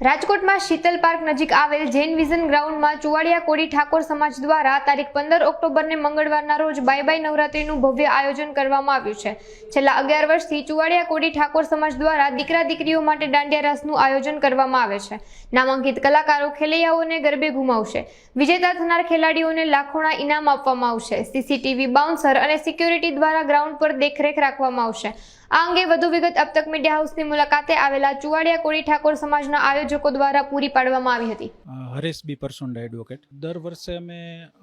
રાજકોટમાં શીતલ પાર્ક નજીક આવેલ જૈન વિઝન ગ્રાઉન્ડમાં ચુવાડિયા કોળી ઠાકોર સમાજ દ્વારા તારીખ 15 ઓક્ટોબરને મંગળવારના રોજ બાય બાય નવરાત્રીનું ભવ્ય આયોજન કરવામાં આવ્યું છે। છેલ્લા 11 વર્ષથી ચુવાડિયા કોળી ઠાકોર સમાજ દ્વારા દીકરા દીકરીઓ માટે દાંડિયા રાસનું આયોજન કરવામાં આવે છે। નામાંકિત કલાકારો ખેલૈયાઓને ગરબે ઘુમાવશે। વિજેતા થનાર ખેલાડીઓને લાખોના ઇનામ આપવામાં આવશે। સીસીટીવી બાઉન્સર અને સિક્યોરિટી દ્વારા ગ્રાઉન્ડ પર દેખરેખ રાખવામાં આવશે। આ અંગે વધુ વિગત અબ તક મીડિયા હાઉસની મુલાકાતે આવેલા ચુવાડિયા કોળી ઠાકોર સમાજના આયોજકો દ્વારા પૂરી પાડવામાં આવી હતી। હરેશ બી પરસોંડા એડવોકેટ। દર વર્ષે અમે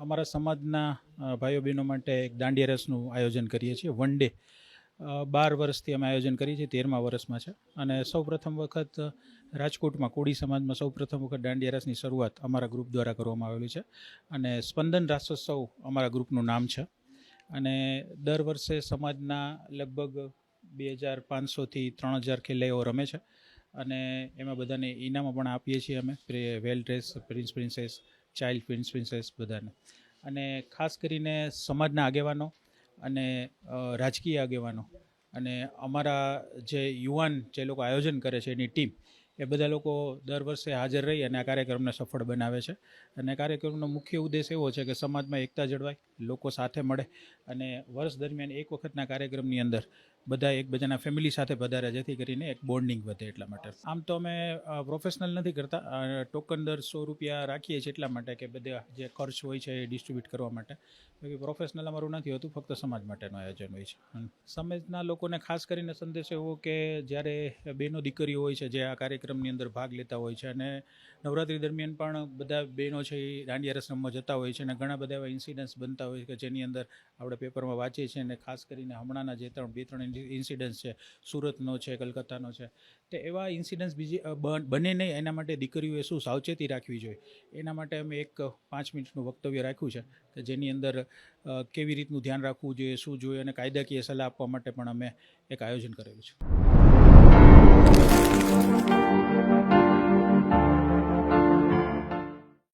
અમારા સમાજના ભાઈઓ બહેનો માટે એક દાંડિયા રસનું આયોજન કરીએ છીએ। વન ડે 12 વર્ષથી અમે આયોજન કરીએ છીએ, 13મા વર્ષમાં છે। અને સૌપ્રથમ વખત રાજકોટમાં કોળી સમાજમાં સૌપ્રથમ વખત દાંડિયા રસની શરૂઆત અમારા ગ્રુપ દ્વારા કરવામાં આવેલી છે અને સ્પંદન રાસોત્સવ અમારા ગ્રુપનું નામ છે। અને દર વર્ષે સમાજના લગભગ 2500થી 3000 ખેલૈયાઓ રમે છે અને એમાં બધાને ઇનામો પણ આપીએ છીએ અમે, well dress, prince princess, child prince princess બધાને। અને ખાસ કરીને સમાજના આગેવાનો અને રાજકીય આગેવાનો અને અમારા જે યુવાન જે લોકો આયોજન કરે છે એની ટીમ, એ બધા લોકો દર વર્ષે હાજર રહી અને આ કાર્યક્રમને સફળ બનાવે છે। અને કાર્યક્રમનો મુખ્ય ઉદ્દેશ એવો છે કે સમાજમાં એકતા જળવાય, લોકો સાથે મળે અને વર્ષ દરમિયાન એક વખતના કાર્યક્રમની અંદર બધા એકબીજાના ફેમિલી સાથે પધારે, જેથી કરીને એક બોન્ડિંગ વધે એટલા માટે। આમ તો અમે પ્રોફેશનલ નથી કરતા, ટોકન દર 100 રૂપિયા રાખીએ છીએ એટલા માટે કે બધા જે ખર્ચ હોય છે એ ડિસ્ટ્રીબ્યુટ કરવા માટે। બાકી પ્રોફેશનલ અમારું નથી હોતું, ફક્ત સમાજ માટેનું આયોજન હોય છે। સમાજના લોકોને ખાસ કરીને સંદેશ એવો કે જ્યારે બહેનો દીકરીઓ હોય છે જે આ કાર્યક્રમની અંદર ભાગ લેતા હોય છે અને નવરાત્રી દરમિયાન પણ બધા બહેનો છે એ દાંડિયા રસ રમવા જતા હોય છે અને ઘણા બધા એવા ઇન્સિડન્ટ્સ બનતા હોય છે જેની અંદર આપણે પેપરમાં વાંચીએ છીએ। અને ખાસ કરીને હમણાંના જે 2-3 ઇન્સિડન્ટ્સ છે, સુરતનો છે, કલકત્તાનો છે, તો એવા ઇન્સિડન્ટ્સ બીજી બને નહીં એના માટે દીકરીઓએ શું સાવચેતી રાખવી જોઈએ એના માટે અમે એક 5 મિનિટનું વક્તવ્ય રાખ્યું છે કે જેની અંદર કેવી રીતનું ધ્યાન રાખવું જોઈએ, શું જોઈએ અને કાયદાકીય સલાહ આપવા માટે પણ અમે એક આયોજન કરેલું છે।